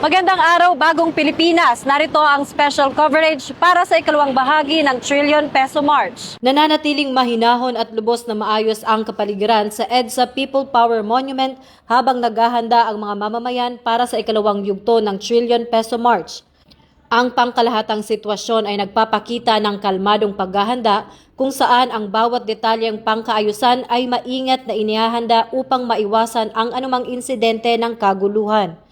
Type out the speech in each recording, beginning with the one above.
Magandang araw, bagong Pilipinas. Narito ang special coverage para sa ikalawang bahagi ng Trillion Peso March. Nananatiling mahinahon at lubos na maayos ang kapaligiran sa EDSA People Power Monument habang naghahanda ang mga mamamayan para sa ikalawang yugto ng Trillion Peso March. Ang pangkalahatang sitwasyon ay nagpapakita ng kalmadong paghahanda kung saan ang bawat detalyeng pangkaayusan ay maingat na inihahanda upang maiwasan ang anumang insidente ng kaguluhan.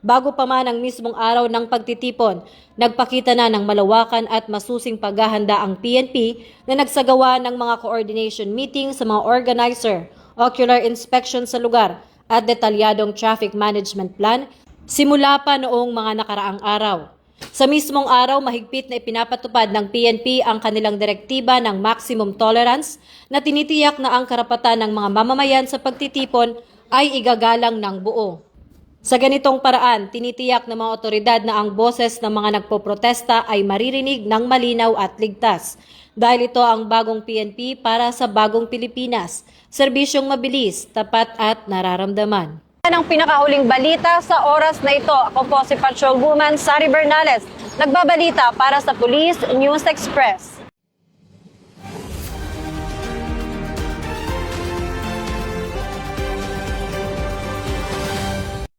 Bago pa man ang mismong araw ng pagtitipon, nagpakita na ng malawakan at masusing paghahanda ang PNP na nagsagawa ng mga coordination meeting sa mga organizer, ocular inspection sa lugar at detalyadong traffic management plan simula pa noong mga nakaraang araw. Sa mismong araw, mahigpit na ipinapatupad ng PNP ang kanilang direktiba ng maximum tolerance na tinitiyak na ang karapatan ng mga mamamayan sa pagtitipon ay igagalang ng buo. Sa ganitong paraan, tinitiyak ng mga otoridad na ang boses ng mga nagpoprotesta ay maririnig ng malinaw at ligtas. Dahil ito ang bagong PNP para sa bagong Pilipinas, serbisyong mabilis, tapat at nararamdaman. Yan ang pinakahuling balita sa oras na ito. Ako po si Patrolwoman Sari Bernales, nagbabalita para sa Police News Express.